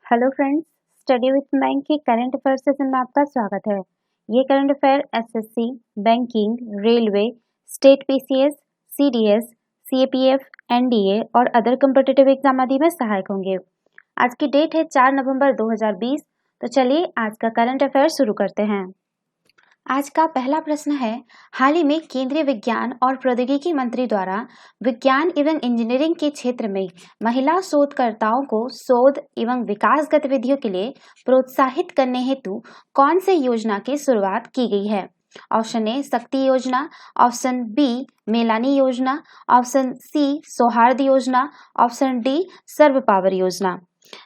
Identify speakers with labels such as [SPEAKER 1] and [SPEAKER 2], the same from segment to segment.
[SPEAKER 1] Hello friends, study with bank के current affair session में आपका स्वागत है। ये current affair SSC, banking, railway, state PCS, CDS, CAPF, NDA और अदर कॉम्पिटिटिव एग्जाम आदि में सहायक होंगे। आज की डेट है 4 नवंबर 2020। तो चलिए आज का करंट अफेयर शुरू करते हैं। आज का पहला प्रश्न है, हाल ही में केंद्रीय विज्ञान और प्रौद्योगिकी मंत्री द्वारा विज्ञान एवं इंजीनियरिंग के क्षेत्र में महिला शोधकर्ताओं को शोध एवं विकास गतिविधियों के लिए प्रोत्साहित करने हेतु कौन से योजना की शुरुआत की गई है? ऑप्शन ए शक्ति योजना, ऑप्शन बी मेलानी योजना, ऑप्शन सी सौहार्द योजना, ऑप्शन डी सर्व पावर योजना।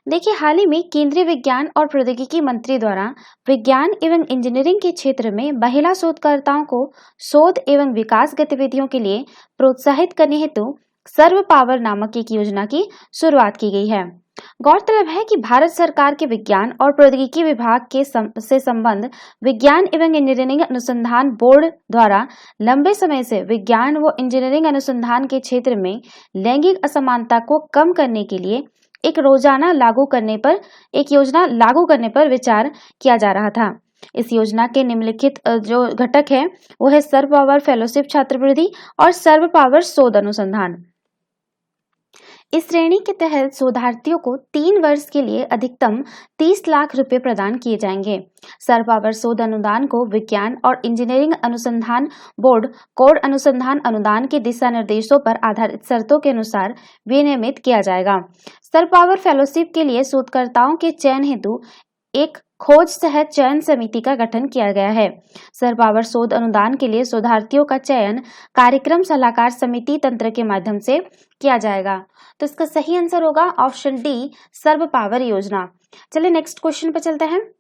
[SPEAKER 1] देखिए, हाल ही में केंद्रीय विज्ञान और प्रौद्योगिकी मंत्री द्वारा विज्ञान एवं इंजीनियरिंग के क्षेत्र में महिला शोधकर्ताओं को शोध एवं विकास गतिविधियों के लिए प्रोत्साहित करने हेतु सर्व पावर नामक एक योजना की शुरुआत की गई है। गौरतलब है कि भारत सरकार के विज्ञान और प्रौद्योगिकी विभाग के से संबंध विज्ञान एवं इंजीनियरिंग अनुसंधान बोर्ड द्वारा लंबे समय से विज्ञान व इंजीनियरिंग अनुसंधान के क्षेत्र में लैंगिक असमानता को कम करने के लिए एक योजना लागू करने पर विचार किया जा रहा था। इस योजना के निम्नलिखित जो घटक है वो है सर्व पावर फेलोशिप छात्रवृत्ति और सर्व पावर शोध अनुसंधान। इस श्रेणी के तहत शोधार्थियों को 3 वर्ष के लिए अधिकतम 30 लाख रुपए प्रदान किए जाएंगे। सर्व पावर शोध अनुदान को विज्ञान और इंजीनियरिंग अनुसंधान बोर्ड कोड अनुसंधान अनुदान के दिशा निर्देशों पर आधारित शर्तों के अनुसार विनियमित किया जाएगा। सर्व पावर फेलोशिप के लिए शोधकर्ताओं के चयन हेतु एक खोज सह चयन समिति का गठन किया गया है। सर्व पावर शोध अनुदान के लिए शोधार्थियों का चयन कार्यक्रम सलाहकार समिति तंत्र के माध्यम से किया जाएगा। तो इसका सही आंसर होगा ऑप्शन डी सर्व पावर योजना। चलिए नेक्स्ट क्वेश्चन पर चलते हैं।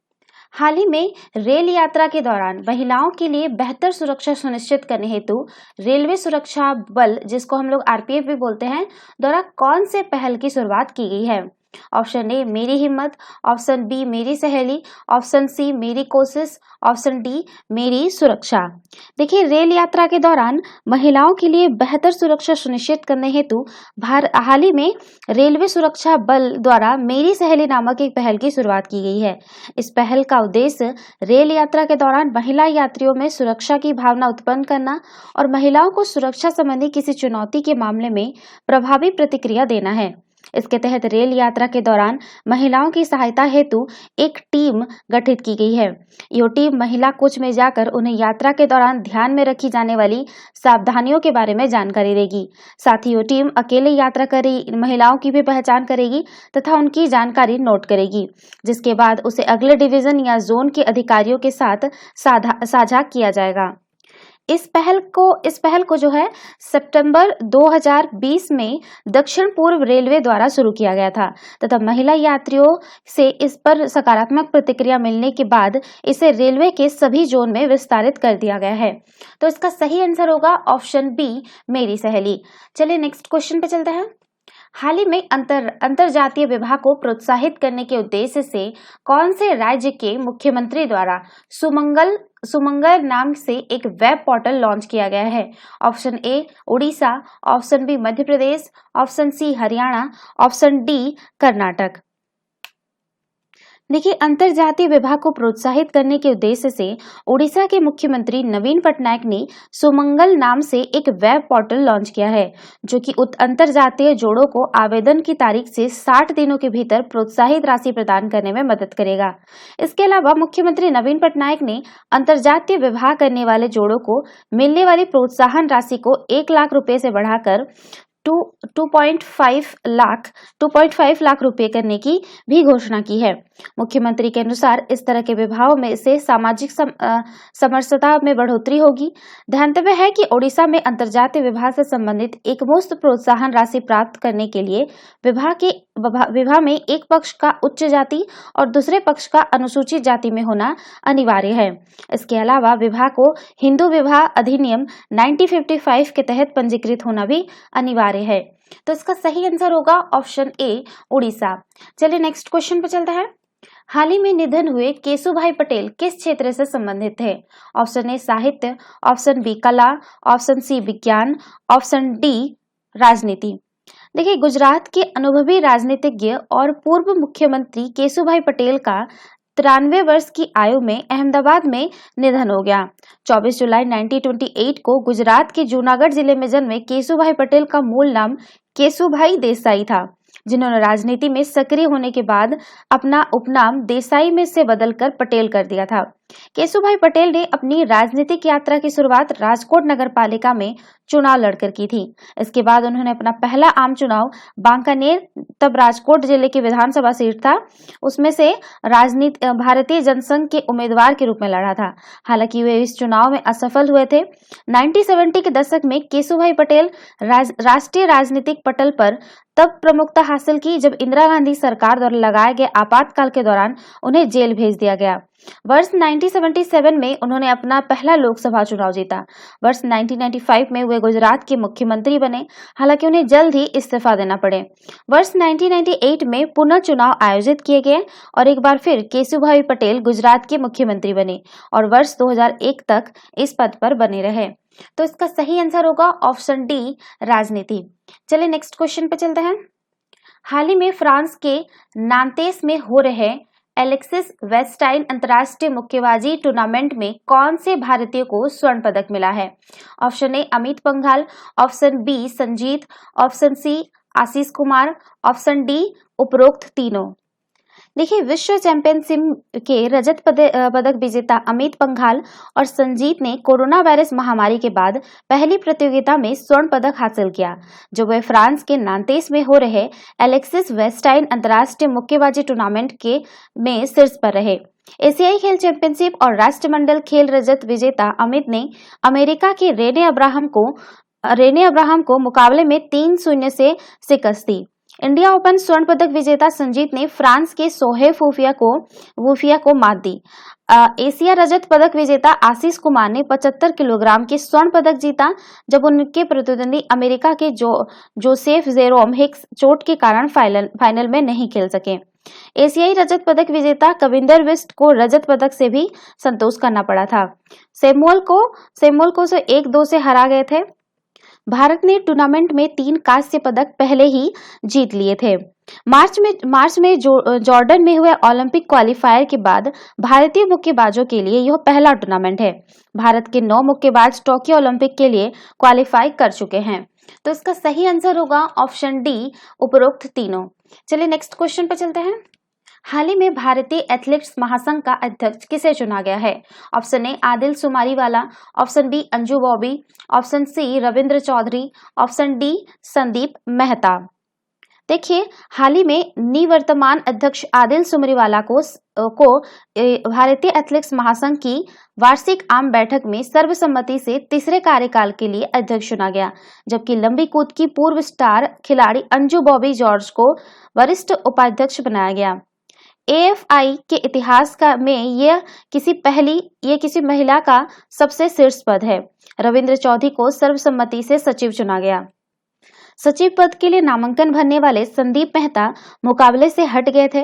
[SPEAKER 1] हाल ही में रेल यात्रा के दौरान महिलाओं के लिए बेहतर सुरक्षा सुनिश्चित करने हेतु रेलवे सुरक्षा बल, जिसको हम लोग आरपीएफ भी बोलते हैं, द्वारा कौन से पहल की शुरुआत की गई है? ऑप्शन ए मेरी हिम्मत, ऑप्शन बी मेरी सहेली, ऑप्शन सी मेरी कोशिश, ऑप्शन डी मेरी सुरक्षा। देखिए, रेल यात्रा के दौरान महिलाओं के लिए बेहतर सुरक्षा सुनिश्चित करने हेतु हाल ही में रेलवे सुरक्षा बल द्वारा मेरी सहेली नामक एक पहल की शुरुआत की गई है। इस पहल का उद्देश्य रेल यात्रा के दौरान महिला यात्रियों में सुरक्षा की भावना उत्पन्न करना और महिलाओं को सुरक्षा संबंधी किसी चुनौती के मामले में प्रभावी प्रतिक्रिया देना है। इसके तहत रेल यात्रा के दौरान महिलाओं की सहायता हेतु एक टीम गठित की गई है। यह टीम महिला कोच में जाकर उन्हें यात्रा के दौरान ध्यान में रखी जाने वाली सावधानियों के बारे में जानकारी देगी। साथ ही यह टीम अकेले यात्रा कर रही महिलाओं की भी पहचान करेगी तथा उनकी जानकारी नोट करेगी, जिसके बाद उसे अगले डिवीजन या जोन के अधिकारियों के साथ साझा किया जाएगा। इस पहल को जो है सितंबर 2020 में दक्षिण पूर्व रेलवे द्वारा शुरू किया गया था तथा महिला यात्रियों से इस पर सकारात्मक प्रतिक्रिया मिलने के बाद इसे रेलवे के सभी जोन में विस्तारित कर दिया गया है। तो इसका सही आंसर होगा ऑप्शन बी मेरी सहेली। चलिए नेक्स्ट क्वेश्चन पे चलते हैं। हाल ही में अंतरजातीय विवाह को प्रोत्साहित करने के उद्देश्य से कौन से राज्य के मुख्यमंत्री द्वारा सुमंगल नाम से एक वेब पोर्टल लॉन्च किया गया है? Option A Orissa, option B Madhya Pradesh, option C Haryana, option D Karnataka. देखिए, अंतरजातीय विवाह को प्रोत्साहित करने के उद्देश्य से उड़ीसा के मुख्यमंत्री नवीन पटनायक ने सुमंगल नाम से एक वेब पोर्टल लॉन्च किया है, जो कि अंतरजातीय जोड़ों को आवेदन की तारीख से 60 दिनों के भीतर प्रोत्साहित राशि प्रदान करने में मदद करेगा। इसके अलावा मुख्यमंत्री नवीन पटनायक ने अंतरजातीय विवाह करने वाले जोड़ों को मिलने वाली प्रोत्साहन राशि को 1 लाख रुपए से बढ़ाकर 2.5 लाख रुपए करने की भी घोषणा की है। मुख्यमंत्री के अनुसार इस तरह के विवाहों में से सामाजिक समरसता में बढ़ोतरी होगी। ध्यातव्य है कि ओडिशा में अंतरजातीय विवाह से संबंधित एकमुश्त प्रोत्साहन राशि प्राप्त करने के लिए विवाह में एक पक्ष का उच्च जाति और दूसरे पक्ष का अनुसूचित जाति में होना अनिवार्य है। इसके अलावा विवाह को हिंदू विवाह अधिनियम 1955 के तहत पंजीकृत होना भी अनिवार्य है। तो इसका सही आंसर होगा ऑप्शन ए उड़ीसा। चलिए नेक्स्ट क्वेश्चन पे चलते हैं। हाल ही में निधन हुए केशुभाई पटेल किस क्षेत्र से संबंधित थे? ऑप्शन ए साहित्य, ऑप्शन बी कला, ऑप्शन सी विज्ञान, ऑप्शन डी राजनीति। देखिए, गुजरात के अनुभवी राजनीतिज्ञ और पूर्व मुख्यमंत्री केशुभाई पटेल का 93 वर्ष की आयु में अहमदाबाद में निधन हो गया। 24 जुलाई 1928 को गुजरात के जूनागढ़ जिले में जन्मे केशुभाई पटेल का मूल नाम केशुभाई देसाई था, जिन्होंने राजनीति में सक्रिय होने के बाद अपना उपनाम देसाई में से बदलकर पटेल कर दिया था। केशुभाई पटेल ने अपनी राजनीतिक यात्रा की शुरुआत राजकोट नगर पालिका में चुनाव लड़कर की थी। इसके बाद उन्होंने अपना पहला आम चुनाव बांकानेर, तब राजकोट जिले की विधानसभा सीट था, उसमें से भारतीय जनसंघ के उम्मीदवार के रूप में लड़ा था। हालांकि वे इस चुनाव में असफल हुए थे। 1970 के दशक में केशुभाई पटेल राष्ट्रीय राजनीतिक पटल पर तब प्रमुखता हासिल की जब इंदिरा गांधी सरकार द्वारा लगाए गए आपातकाल के दौरान उन्हें जेल भेज दिया गया। वर्ष 1977 में उन्होंने अपना पहला लोकसभा चुनाव जीता। वर्ष 1995 में वे गुजरात के मुख्यमंत्री बने, हालांकि उन्हें जल्द ही इस्तीफा देना पड़े। वर्ष 1998 में पुनः चुनाव आयोजित किए गए और एक बार फिर केशुभाई पटेल गुजरात के मुख्यमंत्री बने और वर्ष 2001 तक इस पद पर बने रहे। तो इसका सही आंसर होगा ऑप्शन डी, राजनीति। चलिए नेक्स्ट क्वेश्चन पे चलते हैं। हाल ही में फ्रांस के नांतेस में हो रहे एलेक्सिस वेस्टाइन अंतर्राष्ट्रीय मुक्केबाजी टूर्नामेंट में कौन से भारतीय को स्वर्ण पदक मिला है? Option A Amit Panghal, option B Sanjeet, option C Ashish Kumar, option D उपरोक्त तीनों। देखिए, विश्व चैंपियनशिप के रजत पदक विजेता अमित पंघाल और संजीत ने कोरोना वायरस महामारी के बाद पहली प्रतियोगिता में स्वर्ण पदक हासिल किया, जो वे फ्रांस के नांतेस में हो रहे एलेक्सिस वेस्टाइन अंतर्राष्ट्रीय मुक्केबाजी टूर्नामेंट में शीर्ष पर रहे। एशियाई खेल चैंपियनशिप और राष्ट्रमंडल खेल रजत विजेता अमित ने अमेरिका के रेने अब्राहम को मुकाबले में 3-0 से शिकस्त दी। इंडिया ओपन स्वर्ण पदक विजेता संजीत ने फ्रांस के सोहेब वूफिया को मात दी। एशिया रजत पदक विजेता आशीष कुमार ने 75 किलोग्राम के स्वर्ण पदक जीता, जब उनके प्रतिद्वंदी अमेरिका के जोसेफ जेरोम हिक्स चोट के कारण फाइनल में नहीं खेल सके। एशियाई रजत पदक विजेता कविंदर बिष्ट को रजत पदक से भी संतोष करना पड़ा था। सैमुअल को 1-2 से हरा गए थे। भारत ने टूर्नामेंट में 3 कांस्य पदक पहले ही जीत लिए थे। मार्च में जॉर्डन में हुए ओलंपिक क्वालिफायर के बाद भारतीय मुक्केबाजों के लिए यह पहला टूर्नामेंट है। भारत के 9 मुक्केबाज टोक्यो ओलंपिक के लिए क्वालिफाई कर चुके हैं। तो इसका सही आंसर होगा ऑप्शन डी, उपरोक्त तीनों। चलिए नेक्स्ट क्वेश्चन पे चलते हैं। हाल ही में भारतीय एथलेटिक्स महासंघ का अध्यक्ष किसे चुना गया है? Option A Adille Sumariwalla, option B Anju Bobby, option C Ravindra Chaudhary, option D Sandeep Mehta. देखिए, हाल ही में निवर्तमान अध्यक्ष आदिल सुमरीवाला को भारतीय एथलेटिक्स महासंघ की वार्षिक आम बैठक में सर्वसम्मति से तीसरे कार्यकाल के लिए अध्यक्ष चुना गया, जबकि लंबी कूद की पूर्व स्टार खिलाड़ी अंजू बॉबी जॉर्ज को वरिष्ठ उपाध्यक्ष बनाया गया। एएफआई के इतिहास में यह किसी महिला का सबसे शीर्ष पद है। रविंद्र चौधरी को सर्वसम्मति से सचिव चुना गया। सचिव पद के लिए नामांकन भरने वाले संदीप मेहता मुकाबले से हट गए थे।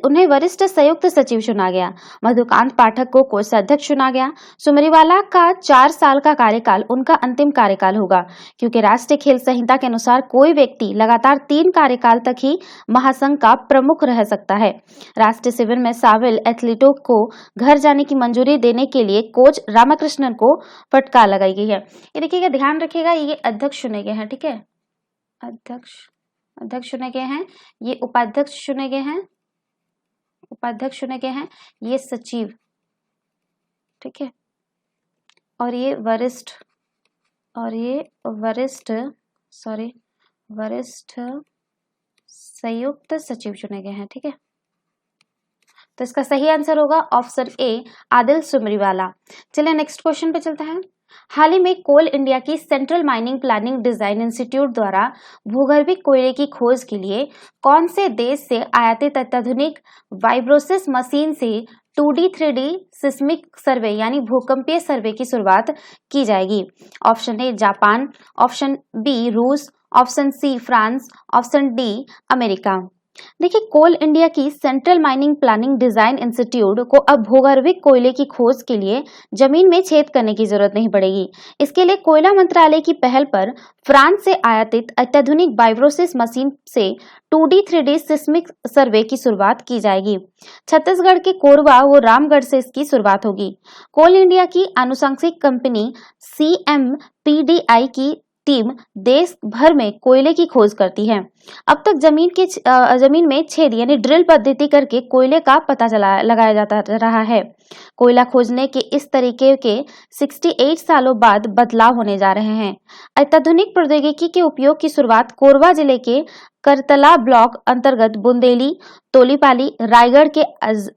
[SPEAKER 1] उन्हें वरिष्ठ संयुक्त सचिव चुना गया। मधुकांत पाठक को कोषाध्यक्ष चुना गया। सुमरीवाला का 4 साल का कार्यकाल उनका अंतिम कार्यकाल होगा, क्योंकि राष्ट्रीय खेल संहिता के अनुसार कोई व्यक्ति लगातार 3 कार्यकाल तक ही महासंघ का प्रमुख रह सकता है। राष्ट्रीय शिविर में शामिल एथलीटों को घर जाने की मंजूरी देने के लिए कोच रामाकृष्णन को फटकार लगाई गई है। ये देखिएगा, ध्यान रखिएगा, ये अध्यक्ष चुने गए हैं, ठीक है। अध्यक्ष चुने गए हैं, ये उपाध्यक्ष चुने गए हैं, ये सचिव, ठीक है, और ये वरिष्ठ संयुक्त सचिव चुने गए हैं, ठीक है। तो इसका सही आंसर होगा ऑप्शन ए, आदिल सुमरीवाला। चलिए नेक्स्ट क्वेश्चन पे चलते हैं। हाल ही में कोल इंडिया की central mining planning design institute द्वारा भूगर्भिक कोयले की खोज के लिए कौन से देश से आयातित अत्याधुनिक वाइब्रोसिस मशीन से 2D 3D सिस्मिक सर्वे यानी भूकंपीय सर्वे की शुरुआत की जाएगी? Option A Japan, option B रूस, option C France, option D America. देखिए, कोल इंडिया की central mining planning design institute को अब भूगर्भिक कोयले की खोज के लिए जमीन में छेद करने की जरूरत नहीं पड़ेगी। इसके लिए कोयला मंत्रालय की पहल पर फ्रांस से आयातित अत्याधुनिक वाइब्रोसिस मशीन से 2D 3D सिस्मिक सर्वे की शुरुआत की जाएगी। छत्तीसगढ़ के कोरबा व रामगढ़ से इसकी शुरुआत होगी। कोल इंडिया की आनुषंगिक कंपनी CMPDI की टीम देश भर में कोयले की खोज करती है। अब तक जमीन में छेद यानी ड्रिल पद्धति करके कोयले का पता लगाया जाता रहा है। कोयला खोजने के इस तरीके के 68 सालों बाद बदलाव होने जा रहे हैं। अत्याधुनिक प्रौद्योगिकी के उपयोग की शुरुआत कोरबा जिले के करतला ब्लॉक अंतर्गत बुंदेली, तोलीपाली, रायगढ़ के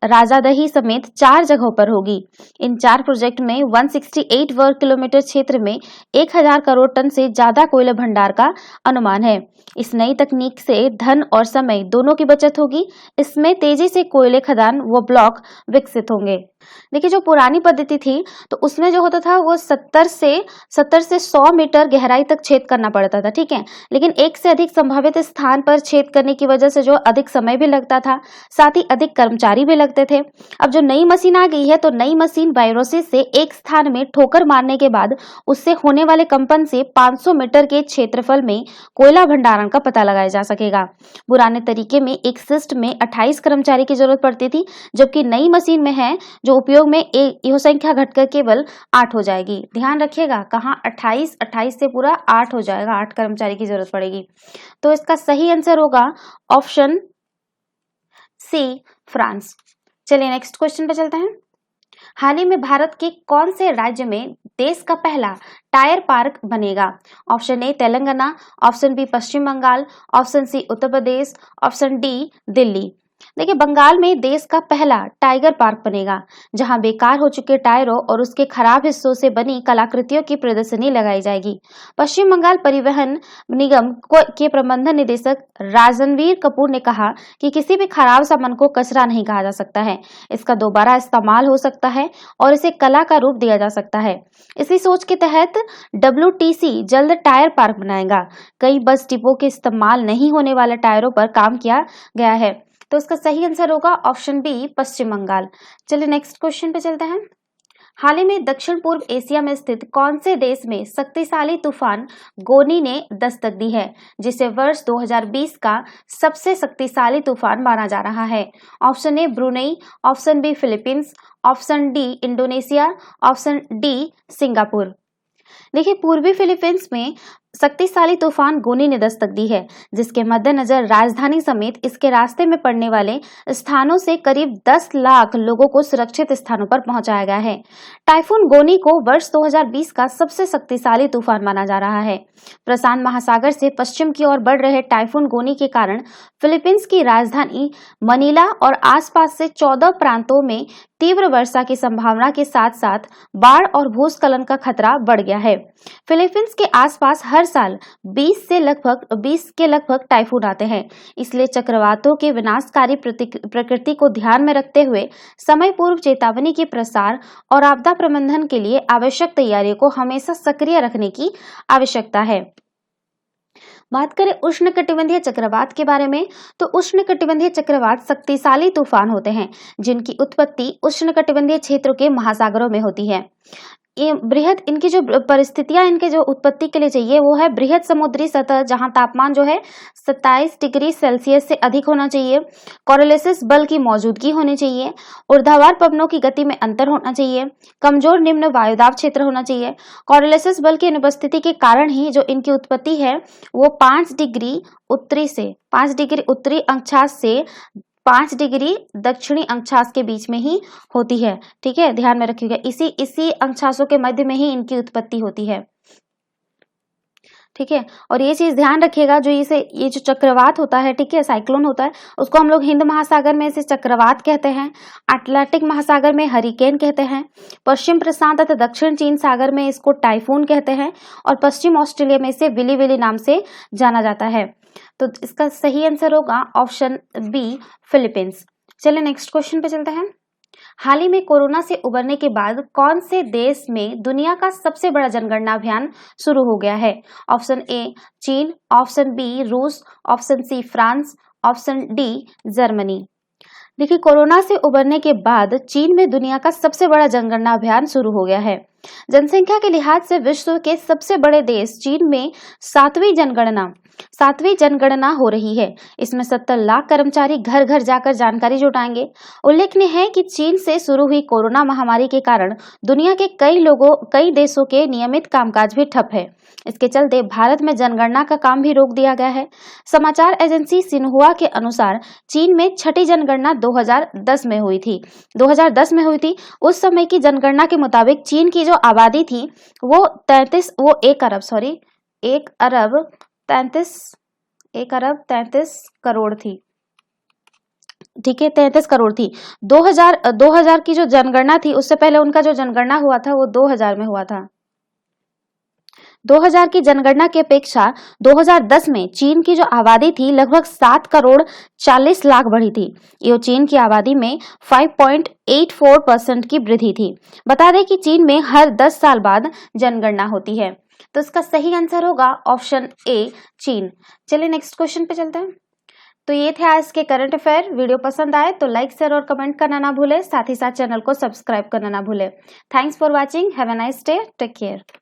[SPEAKER 1] राजादही समेत 4 जगहों पर होगी। इन 4 प्रोजेक्ट में 168 वर्ग किलोमीटर क्षेत्र में 1000 करोड़ टन से ज्यादा कोयला भंडार का अनुमान है। इस नई तकनीक से धन और समय दोनों की बचत होगी। इसमें तेजी से कोयले खदान व ब्लॉक विकसित होंगे। देखिए, जो पुरानी पद्धति थी तो उसमें जो होता था वो 70 से 100 मीटर गहराई तक छेद करना पड़ता था, ठीक है। लेकिन एक से अधिक संभावित स्थान पर छेद करने की वजह से जो अधिक समय भी लगता था, साथ ही अधिक कर्मचारी भी लगते थे। अब जो नई मशीन आ गई है तो नई मशीन वाइब्रोसिस से एक स्थान में ठोकर मारने के बाद उससे होने वाले कंपन से 500 मीटर के क्षेत्रफल में कोयला भंडारण का पता लगाया जा सकेगा। पुराने तरीके में एक शिफ्ट में 28 कर्मचारी की जरूरत पड़ती थी, जबकि नई मशीन में है जो उपयोग में यह संख्या घटकर केवल 8 हो जाएगी। ध्यान रखिएगा, कहाँ 28 से पूरा 8 हो जाएगा, 8 कर्मचारी की जरूरत पड़ेगी। तो इसका सही आंसर होगा ऑप्शन सी, फ्रांस। चलिए नेक्स्ट क्वेश्चन पे चलते हैं। हाल ही में भारत के कौन से राज्य में देश का पहला टायर पार्क बनेगा? Option A Telangana, option B Paschim Bangal, option C Uttar Pradesh, option D Delhi. देखिए, बंगाल में देश का पहला टाइगर पार्क बनेगा, जहां बेकार हो चुके टायरों और उसके खराब हिस्सों से बनी कलाकृतियों की प्रदर्शनी लगाई जाएगी। पश्चिम बंगाल परिवहन निगम के प्रबंधन निदेशक राजनवीर कपूर ने कहा कि किसी भी खराब सामान को कचरा नहीं कहा जा सकता है, इसका दोबारा इस्तेमाल हो सकता है और इसे कला का रूप दिया जा सकता है। इसी सोच के तहत WTC जल्द टायर पार्क बनाएगा। कई बस डिपो के इस्तेमाल नहीं होने वाले टायरों पर काम किया गया है। तो इसका सही आंसर होगा ऑप्शन बी, पश्चिम बंगाल। चलिए नेक्स्ट क्वेश्चन पे चलते हैं। हाल ही में दक्षिण पूर्व एशिया में स्थित कौन से देश में शक्तिशाली तूफान गोनी ने दस्तक दी है, जिसे वर्ष 2020 का सबसे शक्तिशाली तूफान माना जा रहा है? Option A Brunei, option B Philippines, option D Indonesia, option D Singapore. देखिए, पूर्वी फिलीपींस में शक्तिशाली तूफान गोनी ने दस्तक दी है, जिसके मद्देनजर राजधानी समेत इसके रास्ते में पड़ने वाले स्थानों से करीब 10 लाख लोगों को सुरक्षित स्थानों पर पहुंचाया गया है। टाइफून गोनी को वर्ष 2020 का सबसे शक्तिशाली तूफान माना जा रहा है। प्रशांत महासागर से पश्चिम की ओर बढ़ रहे टाइफून गोनी के कारण फिलीपींस की राजधानी मनीला और आसपास से 14 प्रांतों में तीव्र वर्षा की संभावना के साथ साथ बाढ़ और भूस्खलन का खतरा बढ़ गया है। फिलीपींस के आसपास हर साल 20 के लगभग टाइफून आते हैं, इसलिए चक्रवातों के विनाशकारी प्रकृति को ध्यान में रखते हुए समय पूर्व चेतावनी के प्रसार और आपदा प्रबंधन के लिए आवश्यक तैयारियों को हमेशा सक्रिय रखने की आवश्यकता है। बात करें उष्णकटिबंधीय चक्रवात के बारे में, तो उष्णकटिबंधीय चक्रवात शक्तिशाली तूफान होते हैं जिनकी उत्पत्ति उष्णकटिबंधीय क्षेत्रों के महासागरों में होती है। बृहद इनकी जो परिस्थितियां इनके जो उत्पत्ति के लिए चाहिए वो है बृहद समुद्री सतह, जहां तापमान जो है 27 डिग्री सेल्सियस से अधिक होना चाहिए। कोरियोलिस बल की मौजूदगी होनी चाहिए। ऊर्ध्वाधर पवनों की गति में अंतर होना चाहिए। कमजोर निम्न वायुदाब क्षेत्र होना चाहिए। कोरियोलिस बल की अनुपस्थिति के कारण ही जो इनकी उत्पत्ति है वो 5 डिग्री उत्तरी अक्षांश से 5 डिग्री दक्षिणी अक्षांश के बीच में ही होती है। ठीक है, ध्यान में रखिएगा, इसी अक्षांशों के मध्य में ही इनकी उत्पत्ति होती है। ठीक है, और ये चीज ध्यान रखिएगा, ये जो चक्रवात होता है, ठीक है, साइक्लोन होता है, उसको हम लोग हिंद महासागर में इसे चक्रवात कहते हैं, अटलांटिक महासागर में हरिकेन कहते हैं, पश्चिम प्रशांत तथा दक्षिण चीन सागर में इसको टाइफून कहते हैं और पश्चिम ऑस्ट्रेलिया में इसे विली विली नाम से जाना जाता है। तो इसका सही आंसर होगा ऑप्शन बी, फिलीपींस। चलिए नेक्स्ट क्वेश्चन पे चलते हैं। हाल ही में कोरोना से उबरने के बाद कौन से देश में दुनिया का सबसे बड़ा जनगणना अभियान शुरू हो गया है? ऑप्शन ए चीन, ऑप्शन बी रूस, option C France, option D Germany. देखिए, कोरोना से उबरने के बाद चीन में दुनिया का सबसे बड़ा जनगणना अभियान शुरू हो गया है। जनसंख्या के लिहाज से विश्व के सबसे बड़े देश चीन में सातवीं जनगणना हो रही है। इसमें 70 लाख कर्मचारी घर घर जाकर जानकारी जुटाएंगे। उल्लेखनीय है कि चीन से शुरू हुई कोरोना महामारी के कारण दुनिया के कई देशों के नियमित कामकाज भी ठप है। इसके चलते भारत में जनगणना का काम भी रोक दिया गया है। समाचार एजेंसी सिन्हुआ के अनुसार चीन में छठी जनगणना 2010 में हुई थी। 2010 में हुई थी। उस समय की जनगणना के मुताबिक चीन की जो आबादी थी वो 1 अरब 33 करोड़ थी। ठीक है, 33 करोड़ थी। 2000 की जो जनगणना थी उससे पहले उनका जो जनगणना हुआ था वो 2000 में हुआ था। 2000 की जनगणना की अपेक्षा 2010 में चीन की जो आबादी थी लगभग 7 करोड़ 40 लाख बढ़ी थी। ये चीन की आबादी में 5.84% की वृद्धि थी। बता दें कि चीन में हर 10 साल बाद जनगणना होती है। तो इसका सही आंसर होगा ऑप्शन ए चीन। चलिए नेक्स्ट क्वेश्चन पे चलते हैं। तो ये थे आज के करंट अफेयर। वीडियो पसंद आए तो लाइक शेयर और कमेंट करना ना भूले, साथ ही साथ चैनल को सब्सक्राइब करना ना भूले। Thanks for watching. Have a nice day. Take care.